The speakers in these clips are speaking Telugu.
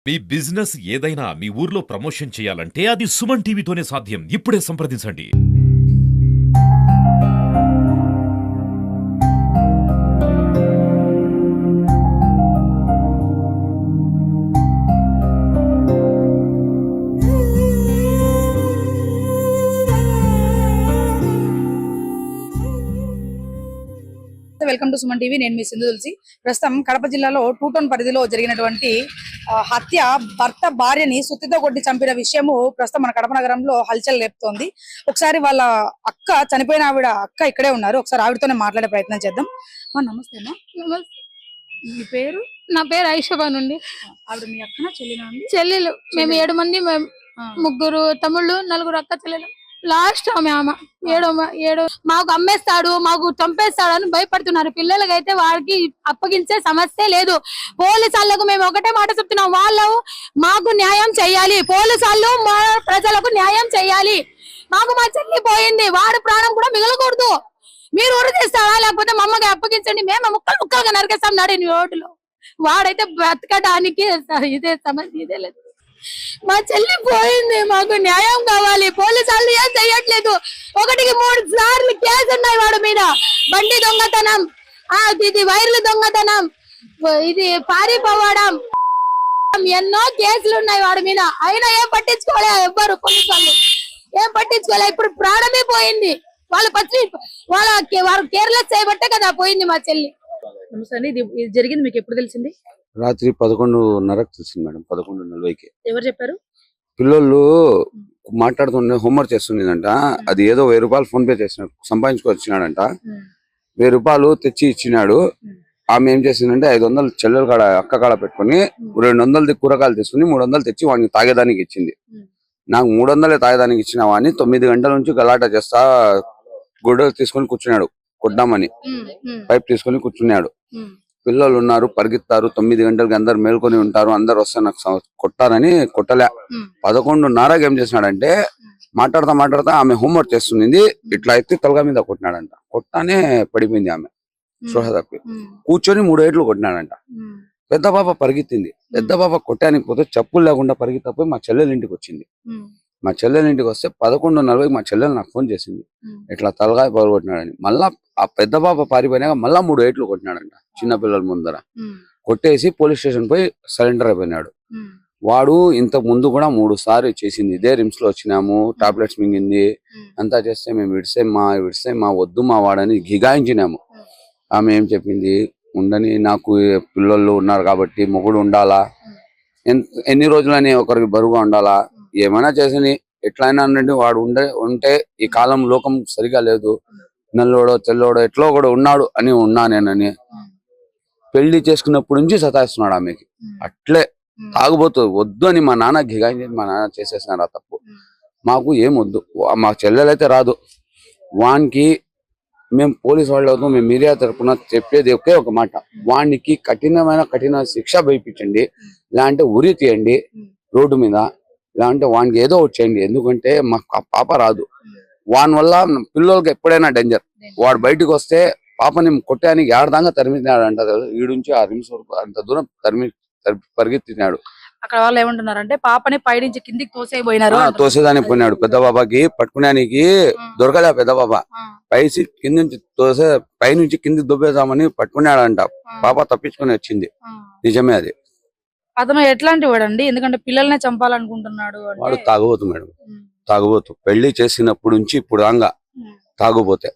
మీ బిజినెస్ ఏదైనా మీ ఊర్లో ప్రమోషన్ చేయాలంటే అది సుమన్ టీవీతోనే సాధ్యం. ఇప్పుడే సంప్రదించండి. Welcome to Suman TV. నేను మీ సింధు తులసి. ప్రస్తుతం కడప జిల్లాలో 2 టౌన్ పరిధిలో జరిగినటువంటి హత్య, భర్త భార్యని సుత్తితో కొట్టి చంపిన విషయము ప్రస్తుతం మన కడప నగరంలో హల్చల్ లేపుతోంది. ఒకసారి వాళ్ళ అక్క, చనిపోయిన ఆవిడ అక్క ఇక్కడే ఉన్నారు. ఒకసారి ఆవిడతోనే మాట్లాడే ప్రయత్నం చేద్దాం. నమస్తే అమ్మా. నమస్తే. మీ పేరు? నా పేరు ఐషబాన్ అండి. ఆవిడ మీ అక్కన చెల్లినా అండి? చెల్లెలు. మేము 7 మంది, ముగ్గురు తమ్ముళ్ళు, 4 అక్క చెల్లెలు. లాస్ట్ ఆమె ఏడో మాకు అమ్మేస్తాడు, మాకు చంపేస్తాడు అని భయపడుతున్నారు. పిల్లలకైతే వాడికి అప్పగించే సమస్య లేదు. పోలీసు వాళ్ళకు మేము ఒకటే మాట చెప్తున్నాం, వాళ్ళు మాకు న్యాయం చెయ్యాలి. పోలీసు వాళ్ళు మా ప్రజలకు న్యాయం చెయ్యాలి. మాకు మా చెల్లి పోయింది, వాడి ప్రాణం కూడా మిగలకూడదు. మీరు ఊరు తీస్తారా, లేకపోతే మా అమ్మకి అప్పగించండి, మేము ముక్కలుగా నరికేస్తాం నడిని రోడ్డులో. వాడైతే బ్రతకడానికి ఇదే సమస్య, ఇదే లేదు. మా చెల్లి పోయింది, మాకు న్యాయం కావాలి. పోలీసు వాళ్ళు ఏం చెయ్యట్లేదు. 1కి 3 సార్లు కేసు ఉన్నాయి వాడి మీద. బండి దొంగతనం, ఇది వైర్లు దొంగతనం, ఇది పారిపోవడం, ఎన్నో కేసులు ఉన్నాయి వాడి మీద. అయినా ఏం పట్టించుకోలే ఎవ్వరు, పోలీసు వాళ్ళు ఏం పట్టించుకోలే. ఇప్పుడు ప్రాణమే పోయింది. వాళ్ళు కేర్లెస్ చేయబట్టే కదా పోయింది మా చెల్లి. నమస్తే. ఇది జరిగింది మీకు ఎప్పుడు తెలిసింది? రాత్రి 11:30కి తెలిసింది మేడం. 11:40కి. ఎవరు చెప్పారు? పిల్లలు మాట్లాడుతుండే హోంవర్క్ చేస్తుండేదంట. అది ఏదో 1000 రూపాయలు ఫోన్ పే చేసినాడు, సంపాదించుకొచ్చినాడంట. 1000 రూపాయలు తెచ్చి ఇచ్చినాడు. ఆమె ఏం చేసిందంటే 500 చెల్లెల కాడ, అక్క కాడ పెట్టుకుని 200 కూరగాయలు తీసుకుని 300 తెచ్చి వాడిని తాగేదానికి ఇచ్చింది. నాకు 300 తాగేదానికి ఇచ్చిన వాడిని 9 గంటల నుంచి గలాట చేస్తా గొడ్డలు తీసుకొని కూర్చున్నాడు. కొట్టామని పైప్ తీసుకొని కూర్చున్నాడు. పిల్లలు ఉన్నారు, పరిగెత్తారు. 9 గంటలకి అందరు మేల్కొని ఉంటారు. అందరు వస్తే నాకు కొట్టారని కొట్టలే. 11:30కి ఏం చేసినాడంటే మాట్లాడతా ఆమె హోంవర్క్ చేస్తుంది. ఇట్లా ఎత్తి తలగా మీద కొట్టినాడంట. కొట్టానే పడిపోయింది ఆమె, స్పృహ తప్పి. కూర్చొని 3 ఏట్లు కొట్టినాడంట. పెద్ద పాప పరిగెత్తింది. పెద్ద పాప కొట్టానికి పోతే చెప్పులు లేకుండా పరిగెత్తపోయి మా చెల్లెల ఇంటికి వచ్చింది. మా చెల్లెల ఇంటికి వస్తే 11:40కి మా చెల్లెలు నాకు ఫోన్ చేసింది, ఇట్లా తలగా పగలగొట్టినాడని. మళ్ళా ఆ పెద్ద పాప పారిపోయినాక మళ్ళా 3 ఏట్లు కొట్టినాడంట చిన్న పిల్లల ముందర. కొట్టేసి పోలీస్ స్టేషన్ పోయి సరెండర్ అయిపోయినాడు. వాడు ఇంతకు ముందు కూడా 3 సార్లు చేసింది. ఇదే రిమ్స్ లో వచ్చినాము, టాబ్లెట్స్ మింగింది, అంతా చేస్తే మేము విడిసేమ్మా వద్దు మా వాడని గిగాయించినాము. ఆమె ఏం చెప్పింది, ఉండని, నాకు పిల్లలు ఉన్నారు కాబట్టి మొగుడు ఉండాలా, ఎన్ని రోజులని ఒకరికి బరువుగా ఉండాలా, ఏమైనా చేసని ఎట్లయినా అన్నట్టు వాడు ఉంటే ఈ కాలం లోకం సరిగా లేదు, నల్లోడో తెల్లోడో ఎట్లో కూడా ఉన్నాడు అని ఉన్నా నేనని. పెళ్లి చేసుకున్నప్పటి నుంచి సతాయిస్తున్నాడు ఆమెకి. అట్లే తాగుబోతు వద్దు అని మా నాన్న గిగాయించి మా నాన్న చేసేసినారు ఆ తప్పు. మాకు ఏం వద్దు, మా చెల్లెలైతే రాదు. వానికి మేము పోలీసు వాళ్ళు అవుతాం, మేము మీడియా తరఫున చెప్పేది ఒకే ఒక మాట, వానికి కఠిన శిక్ష భయపించండి, ఇలాంటి ఉరి తీయండి రోడ్డు మీద, ఇలాంటి వానికి ఏదో ఒకటి చేయండి. ఎందుకంటే మాకు పాప రాదు. వాని వల్ల పిల్లలకి ఎప్పుడైనా డేంజర్. వాడు బయటకు వస్తే పాపని కొట్టడానికి ఏడదాకా తరిమినాడంట. ఈడు నుంచి ఆ రిమ్స్ వరకు అంత దూరం పరిగెత్తినాడు. అక్కడ వాళ్ళు ఏమంటున్నారంటే పాపని పైనుంచి కిందికి తోసేయబోయినారు. తోసేదానికి పోయినాడు. పెద్ద బాబాకి పట్టుకునేనికి దొరకలే. పెద్ద బాబా పైనుంచి కిందికి దొబ్బేద్దామని పట్టుకున్నాడంట. పాప తప్పించుకొని వచ్చింది. నిజమే అది. అతను ఎట్లాంటి వాడండి? ఎందుకంటే పిల్లల్నే చంపాలనుకుంటున్నాడు. వాడు తాగుబోతు మేడం, తాగుబోతు. పెళ్లి చేసినప్పుడు నుంచి ఇప్పుడు దాకా తాగుపోతే.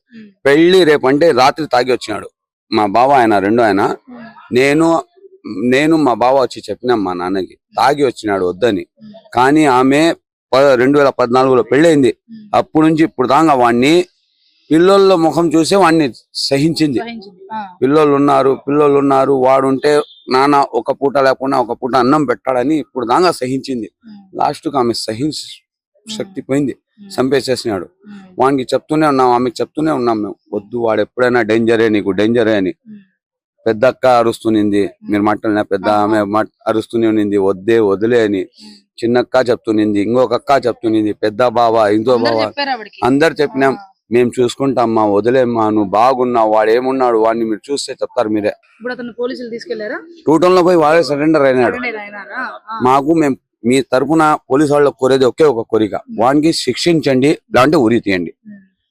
పెళ్లి రేపంటే రాత్రి తాగి వచ్చినాడు మా బావ. ఆయన రెండో ఆయన, నేను మా బావ వచ్చి చెప్పినాం మా నాన్నకి, తాగి వచ్చినాడు వద్దని. కానీ ఆమె 2014లో పెళ్ళయింది. అప్పుడు నుంచి ఇప్పుడు దాకా వాడిని, పిల్లల ముఖం చూసే వాడిని సహించింది. పిల్లలు ఉన్నారు వాడుంటే నాన్న ఒక పూట లేకుండా ఒక పూట అన్నం పెట్టాడని ఇప్పుడు దాకా సహించింది. లాస్ట్ కు ఆమె శక్తి పోయింది, చంపేసేసినాడు. వానికి చెప్తూనే ఉన్నాం, ఆమెకు చెప్తూనే ఉన్నాం మేము, వద్దు వాడు ఎప్పుడైనా డేంజరే, నీకు డేంజరే అని. పెద్ద అక్క అరుస్తునింది, మీరు మాట్లాడిన పెద్ద ఆమె అరుస్తూనే ఉన్నింది, వదిలే అని. చిన్నక్క చెప్తునింది, ఇంకొక అక్క చెప్తునింది, పెద్ద బావ, ఇంకో బావ, అందరు చెప్పినాం. మేము చూసుకుంటామ్మా, వదిలేమ్మా, నువ్వు బాగున్నావు, వాడు ఏమున్నాడు వాడిని మీరు చూస్తే చెప్తారు మీరే. ఇప్పుడు అతను పోలీసులు తీసుకెళ్లారా? 2 టౌన్ లో పోయి వాడే సరెండర్ అయినాడు. మాకు మేము మీ తరపున పోలీసు వాళ్ళకి కోరేది ఒకే ఒక కోరిక, వానికి శిక్షించండి, లేదంటే ఉరి తీయండి,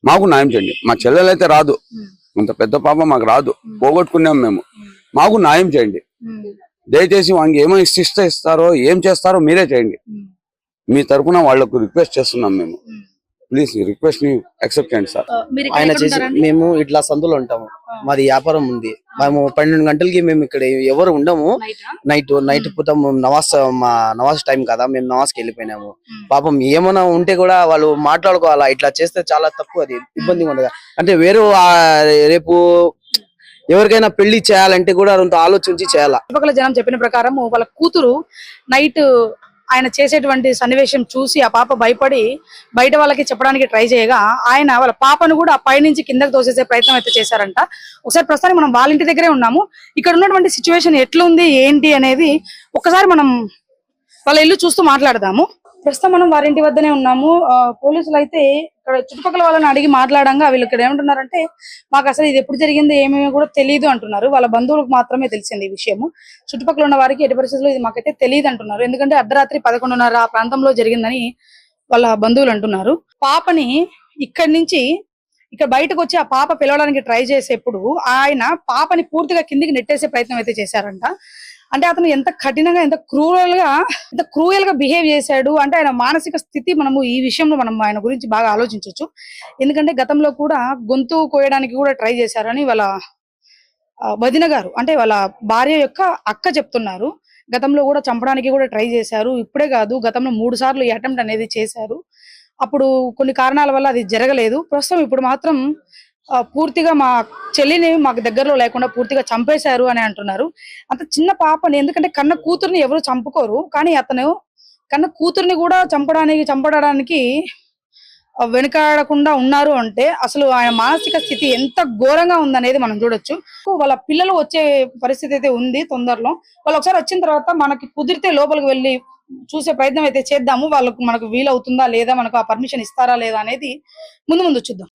మాకు న్యాయం చేయండి. మా చెల్లెలైతే రాదు, అంత పెద్ద పాప మాకు రాదు, పోగొట్టుకున్నాం మేము, మాకు న్యాయం చేయండి దయచేసి. వానికి ఏమో ఇస్తారో ఏం చేస్తారో మీరే చేయండి. మీ తరపున వాళ్ళకు రిక్వెస్ట్ చేస్తున్నాం మేము, ప్లీజ్ రిక్వెస్ట్ ని యాక్సెప్ట్ చేయండి సార్. ఆయన చేసి మేము ఇట్లా సందులో ఉంటాము, మాది వ్యాపారం ఉంది, మేము 12 గంటలకి మేము ఇక్కడ ఎవరు ఉండము. నైట్ పూట నవాజ్ టైం కదా, మేము నవాజ్కి వెళ్ళిపోయినాము. పాపం ఏమైనా ఉంటే కూడా వాళ్ళు మాట్లాడుకోవాలా, ఇట్లా చేస్తే చాలా తప్పు, అది ఇబ్బందిగా ఉండదు. అంటే వేరే రేపు ఎవరికైనా పెళ్లి చేయాలంటే కూడా అంత ఆలోచించి చేయాలా. చుట్టుపక్కల జనం చెప్పిన ప్రకారం వాళ్ళ కూతురు నైట్ ఆయన చేసేటువంటి సన్నివేశం చూసి ఆ పాప భయపడి బయట వాళ్ళకి చెప్పడానికి ట్రై చేయగా ఆయన వాళ్ళ పాపను కూడా పై నుంచి కిందకి తోసేసే ప్రయత్నం అయితే చేశారంట. ఒకసారి ప్రస్తుతానికి మనం వాళ్ళ ఇంటి దగ్గరే ఉన్నాము. ఇక్కడ ఉన్నటువంటి సిచ్యువేషన్ ఎట్లుంది ఏంటి అనేది ఒకసారి మనం వాళ్ళ ఇల్లు చూస్తూ మాట్లాడదాము. ప్రస్తుతం మనం వారింటి వద్దనే ఉన్నాము. పోలీసులు అయితే ఇక్కడ చుట్టుపక్కల వాళ్ళని అడిగి మాట్లాడంగా వీళ్ళు ఇక్కడ ఏమంటున్నారంటే, మాకు అసలు ఇది ఎప్పుడు జరిగింది ఏమేమి కూడా తెలియదు అంటున్నారు. వాళ్ళ బంధువులకు మాత్రమే తెలిసింది ఈ విషయము. చుట్టుపక్కల ఉన్న వారికి ఎట్టి పరిస్థితుల్లో ఇది మాకైతే తెలియదు అంటున్నారు. ఎందుకంటే అర్ధరాత్రి 11:30 ఆ ప్రాంతంలో జరిగిందని వాళ్ళ బంధువులు అంటున్నారు. పాపని ఇక్కడి నుంచి ఇక్కడ బయటకు వచ్చి ఆ పాప పిలవడానికి ట్రై చేసేప్పుడు ఆయన పాపని పూర్తిగా కిందికి నెట్టేసే ప్రయత్నం అయితే చేశారంట. అంటే అతను ఎంత కఠినంగా ఎంత క్రూయల్ గా బిహేవ్ చేశాడు అంటే ఆయన మానసిక స్థితి మనము ఈ విషయంలో మనం ఆయన గురించి బాగా ఆలోచించవచ్చు. ఎందుకంటే గతంలో కూడా గొంతు కోయడానికి కూడా ట్రై చేశారని వాళ్ళ వదిన గారు అంటే వాళ్ళ భార్య యొక్క అక్క చెప్తున్నారు. గతంలో కూడా చంపడానికి కూడా ట్రై చేశారు. ఇప్పుడే కాదు, గతంలో 3 సార్లు ఈ అటెంప్ట్ అనేది చేశారు. అప్పుడు కొన్ని కారణాల వల్ల అది జరగలేదు. ప్రస్తుతం ఇప్పుడు మాత్రం పూర్తిగా మా చెల్లిని మాకు దగ్గరలో లేకుండా పూర్తిగా చంపేశారు అని అంటున్నారు. అంత చిన్న పాపని, ఎందుకంటే కన్న కూతుర్ని ఎవరు చంపుకోరు, కానీ అతను కన్న కూతుర్ని కూడా చంపడానికి వెనుకాడకుండా ఉన్నారు అంటే అసలు ఆయన మానసిక స్థితి ఎంత ఘోరంగా ఉందనేది మనం చూడొచ్చు. వాళ్ళ పిల్లలు వచ్చే పరిస్థితి అయితే ఉంది తొందరలో. వాళ్ళు ఒకసారి వచ్చిన తర్వాత మనకి కుదిరితే లోపలికి వెళ్ళి చూసే ప్రయత్నం అయితే చేద్దాము. మనకు వీలవుతుందా లేదా, మనకు ఆ పర్మిషన్ ఇస్తారా లేదా అనేది ముందు చూద్దాం.